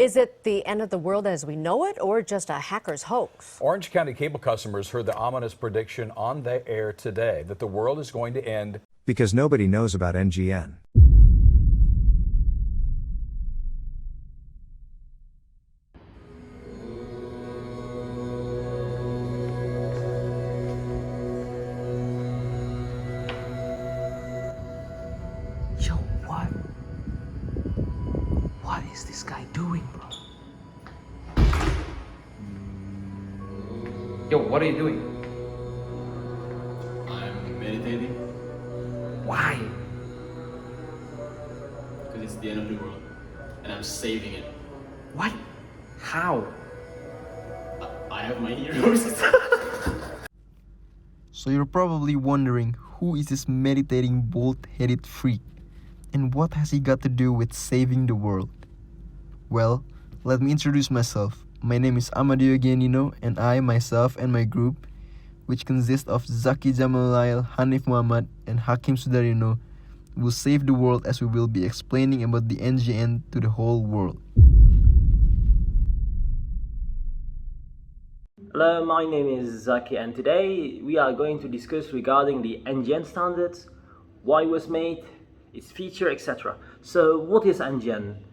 Is it the end of the world as we know it, or just a hacker's hoax? Orange County cable customers heard the ominous prediction on the air today that the world is going to end because nobody knows about NGN. Yo, what? What is this guy doing, bro? Yo, what are you doing? I'm meditating Why? because it's the end of the world and I'm saving it. What? How? I have my heroes. So you're probably wondering, who is this meditating bald-headed freak? And what has he got to do with saving the world? Well, let me introduce myself. My name is Amadeo Giannino, and I, myself, and my group, which consists of Zaki, Jamalullail, Hanif Muhammad, and Hakiim Sudaryono, will save the world as we will be explaining about the NGN to the whole world. Hello, my name is Zaki, and today we are going to discuss regarding the NGN standards, why it was made, its feature, etc. So what is NGN?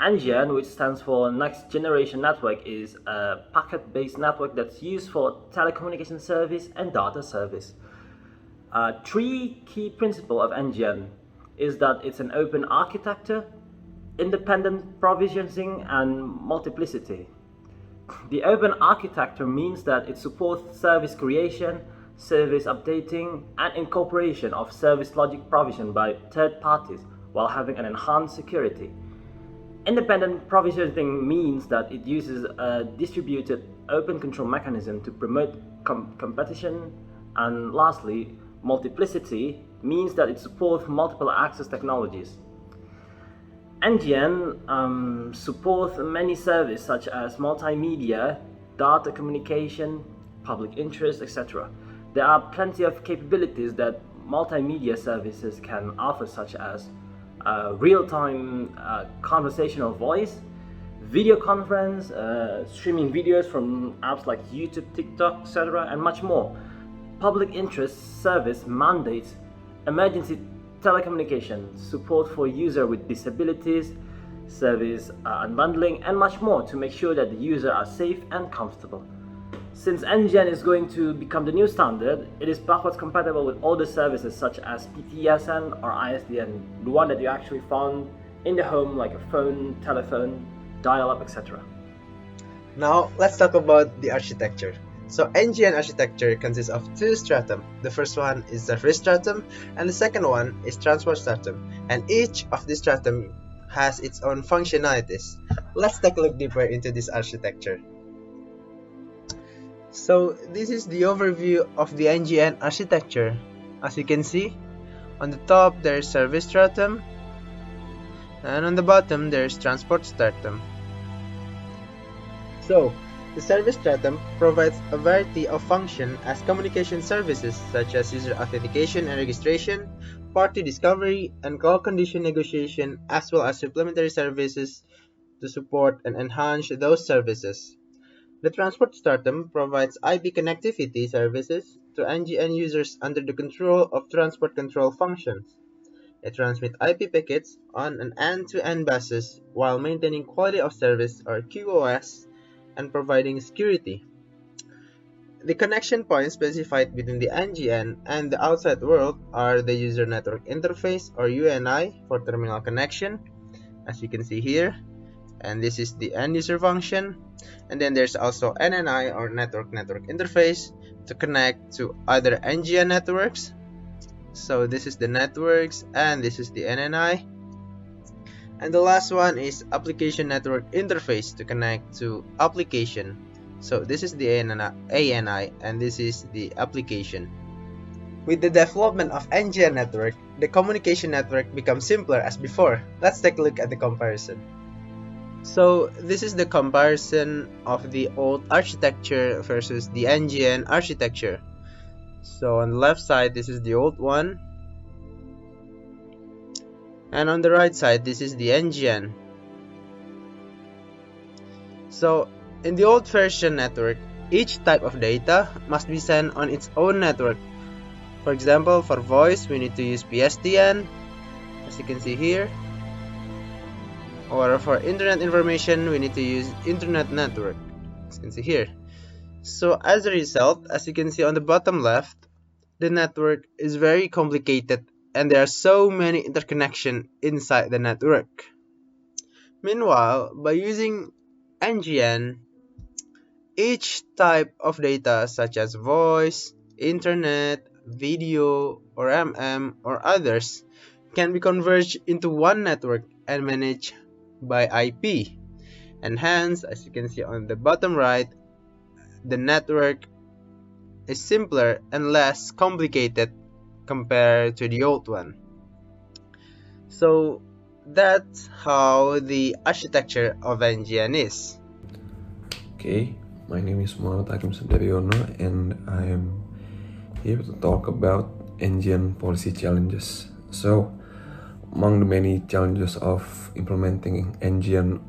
NGN, which stands for Next Generation Network, is a packet-based network that's used for telecommunication service and data service. Three key principles of NGN is that it's an open architecture, independent provisioning, and multiplicity. The open architecture means that it supports service creation, service updating, and incorporation of service logic provision by third parties while having an enhanced security. Independent provisioning means that it uses a distributed open control mechanism to promote competition. And lastly, multiplicity means that it supports multiple access technologies. NGN supports many services such as multimedia, data communication, public interest, etc. There are plenty of capabilities that multimedia services can offer, such as real-time conversational voice, video conference, streaming videos from apps like YouTube, TikTok, etc., and much more. Public interest service mandates emergency telecommunication, support for users with disabilities, service unbundling, and much more to make sure that the users are safe and comfortable. Since NGN is going to become the new standard, it is backwards compatible with all the services such as PTSN or ISDN, the one that you actually found in the home like a phone, telephone, dial-up, etc. Now, let's talk about the architecture. So, NGN architecture consists of two stratum. The first one is service stratum, and the second one is transport stratum. And each of these stratum has its own functionalities. Let's take a look deeper into this architecture. So, this is the overview of the NGN architecture. As you can see, on the top there is service stratum, and on the bottom there is transport stratum. So, the service stratum provides a variety of functions as communication services such as user authentication and registration, party discovery, and call condition negotiation, as well as supplementary services to support and enhance those services. The transport stratum provides IP connectivity services to NGN users under the control of transport control functions. It transmits IP packets on an end-to-end basis while maintaining quality of service or QoS and providing security. The connection points specified between the NGN and the outside world are the User Network Interface or UNI for terminal connection, as you can see here, and this is the end user function. And then there's also NNI or Network Interface to connect to other NGN networks. So this is the networks and this is the NNI. And the last one is Application Network Interface to connect to application. So this is the ANI and this is the application. With the development of NGN network, the communication network becomes simpler as before. Let's take a look at the comparison. So this is the comparison of the old architecture versus the NGN architecture. So on the left side, this is the old one, and on the right side, this is the NGN. So, in the old-fashioned network, each type of data must be sent on its own network. For example, for voice, we need to use PSTN, as you can see here. Or for internet information, we need to use internet network, as you can see here. So as a result, as you can see on the bottom left, the network is very complicated and there are so many interconnections inside the network. Meanwhile, by using NGN, each type of data such as voice, internet, video, or or others can be converged into one network and managed by IP. And hence, as you can see on the bottom right, the network is simpler and less complicated compared to the old one. So that's how the architecture of NGN is. Okay, my name is Muhamad Sudaryono and I am here to talk about NGN policy challenges. So, among the many challenges of implementing NGN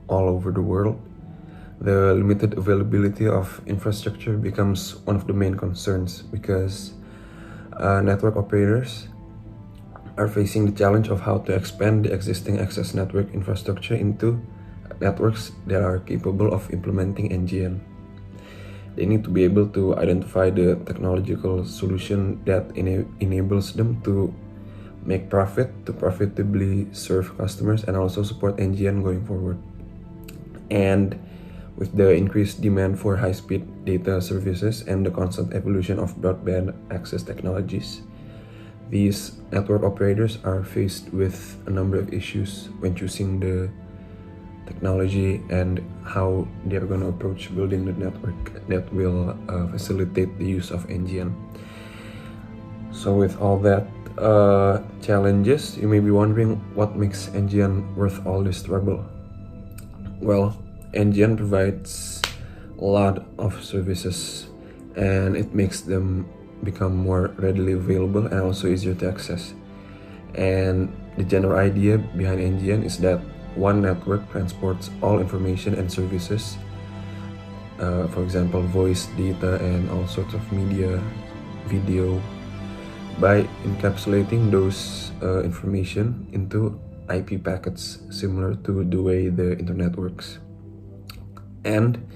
all over the world, the limited availability of infrastructure becomes one of the main concerns because network operators are facing the challenge of how to expand the existing access network infrastructure into networks that are capable of implementing NGN. They need to be able to identify the technological solution that enables them to make profit, to profitably serve customers, and also support NGN going forward. And with the increased demand for high-speed data services and the constant evolution of broadband access technologies, these network operators are faced with a number of issues when choosing the technology and how they are going to approach building the network that will facilitate the use of NGN. So with all that challenges, you may be wondering what makes NGN worth all this trouble. Well, NGN provides a lot of services and it makes them become more readily available and also easier to access. And the general idea behind NGN is that one network transports all information and services, for example, voice, data, and all sorts of media, video, by encapsulating those information into IP packets similar to the way the internet works. And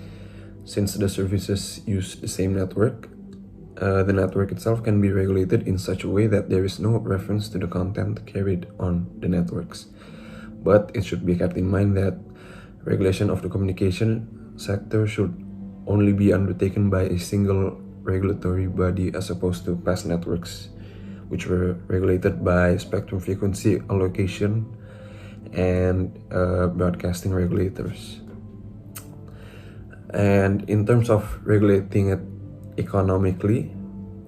since the services use the same network, the network itself can be regulated in such a way that there is no reference to the content carried on the networks. But it should be kept in mind that regulation of the communication sector should only be undertaken by a single regulatory body as opposed to past networks, which were regulated by spectrum frequency allocation and broadcasting regulators. And in terms of regulating it economically,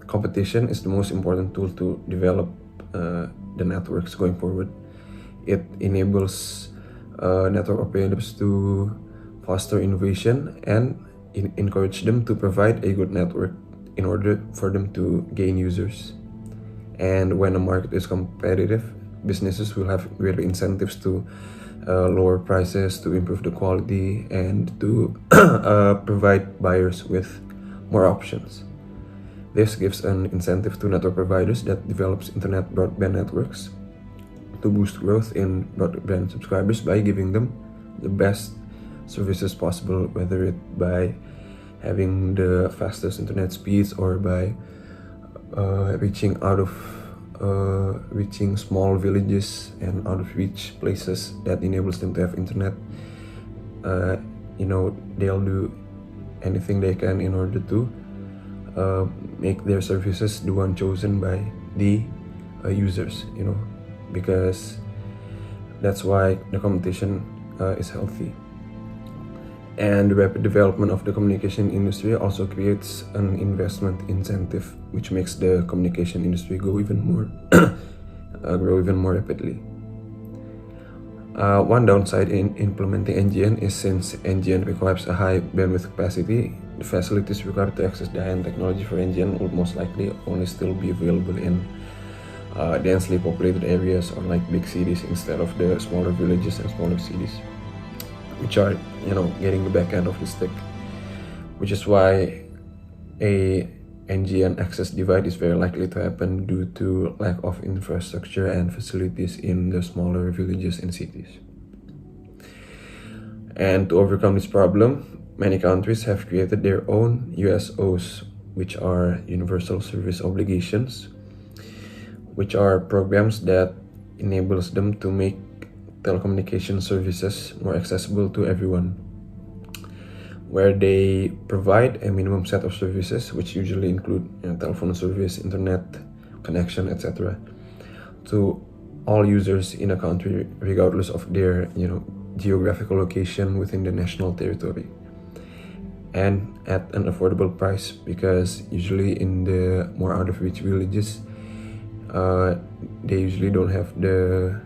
competition is the most important tool to develop the networks going forward. It enables network operators to foster innovation and encourage them to provide a good network in order for them to gain users. And when a market is competitive, businesses will have greater incentives to lower prices, to improve the quality, and to provide buyers with more options. This gives an incentive to network providers that develops internet broadband networks to boost growth in broadband subscribers by giving them the best services possible, whether it by having the fastest internet speeds or by reaching small villages and out of reach places that enables them to have internet. They'll do anything they can in order to make their services the one chosen by the users, because that's why the competition is healthy. And the rapid development of the communication industry also creates an investment incentive, which makes the communication industry grow even more rapidly. One downside in implementing NGN is since NGN requires a high bandwidth capacity, the facilities required to access the high-end technology for NGN will most likely only still be available in densely populated areas or like big cities instead of the smaller villages and smaller cities. which are getting the back end of the stick, which is why a NGN access divide is very likely to happen due to lack of infrastructure and facilities in the smaller villages and cities. And to overcome this problem, many countries have created their own USOs, which are Universal Service Obligations, which are programs that enables them to make telecommunication services more accessible to everyone, where they provide a minimum set of services, which usually include telephone service, internet connection, etc., to all users in a country, regardless of their geographical location within the national territory, and at an affordable price, because usually in the more out of reach villages, they usually don't have the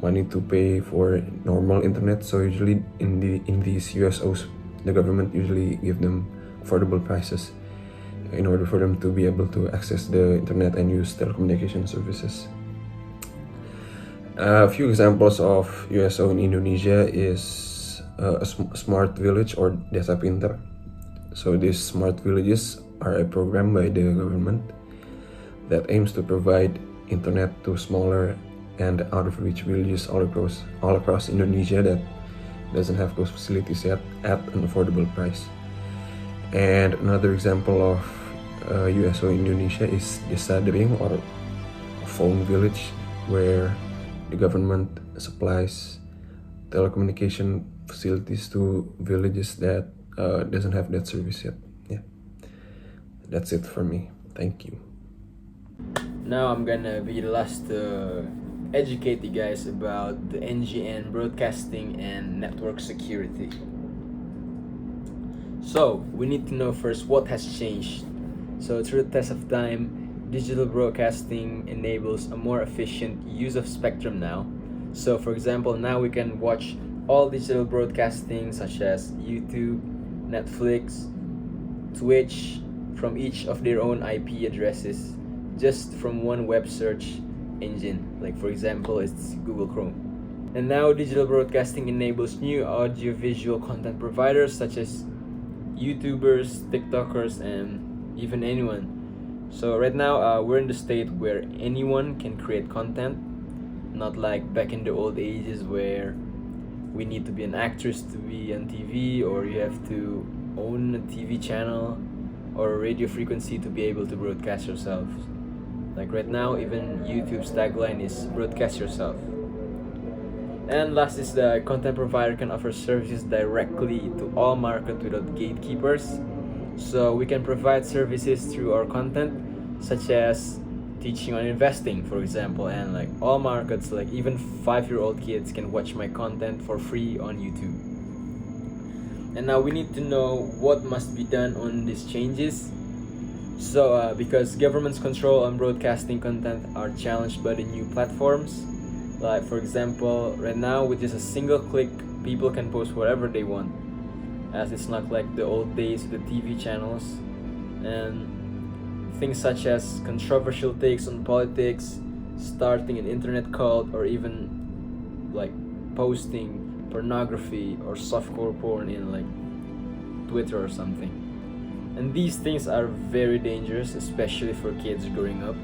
money to pay for normal internet. So usually in these USOs, the government usually give them affordable prices in order for them to be able to access the internet and use telecommunication services. A few examples of USO in Indonesia is a smart village or Desa Pintar. So these smart villages are a program by the government that aims to provide internet to smaller and out of reach villages all across Indonesia that doesn't have those facilities yet at an affordable price. And another example of USO in Indonesia is Desa Dering, or a phone village, where the government supplies telecommunication facilities to villages that doesn't have that service yet. Yeah, that's it for me. Thank you. Now I'm gonna be the last to educate you guys about the NGN broadcasting and network security. So we need to know first what has changed. So through the test of time, digital broadcasting enables a more efficient use of spectrum now. So for example, now we can watch all digital broadcasting such as YouTube, Netflix, Twitch from each of their own IP addresses just from one web search engine. Like for example, it's Google Chrome. And now digital broadcasting enables new audiovisual content providers such as YouTubers, TikTokers, and even anyone. So right now we're in the state where anyone can create content, not like back in the old ages where we need to be an actress to be on TV, or you have to own a TV channel or a radio frequency to be able to broadcast yourself. Like right now, even YouTube's tagline is broadcast yourself. And last is the content provider can offer services directly to all market without gatekeepers. So we can provide services through our content, such as teaching on investing, for example, and like all markets, like even 5-year-old kids can watch my content for free on YouTube. And now we need to know what must be done on these changes. So because government's control on broadcasting content are challenged by the new platforms. Like for example, right now with just a single click, people can post whatever they want, as it's not like the old days with the TV channels. And things such as controversial takes on politics, starting an internet cult, or even like posting pornography or softcore porn in like Twitter or something. And these things are very dangerous, especially for kids growing up,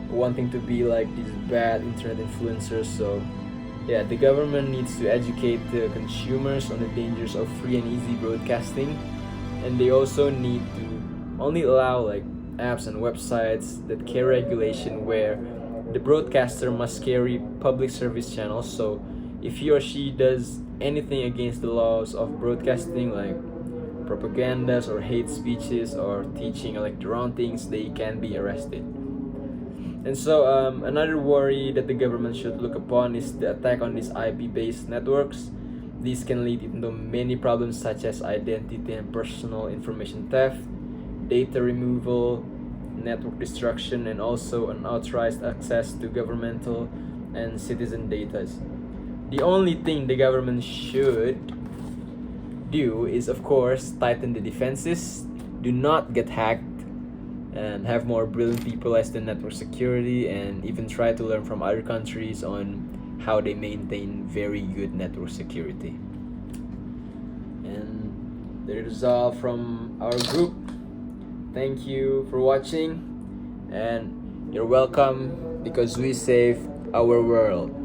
wanting to be like these bad internet influencers. So yeah, the government needs to educate the consumers on the dangers of free and easy broadcasting, and they also need to only allow like apps and websites that carry regulation where the broadcaster must carry public service channels. So if he or she does anything against the laws of broadcasting, like propagandas or hate speeches or teaching like the wrong things, they can be arrested. And so another worry that the government should look upon is the attack on these IP-based networks. These can lead into many problems such as identity and personal information theft, data removal, network destruction, and also unauthorized access to governmental and citizen data. The only thing the government should do is, of course, tighten the defenses, do not get hacked, and have more brilliant people as the network security, and even try to learn from other countries on how they maintain very good network security. That is all from our group. Thank you for watching, and you're welcome because we saved our world.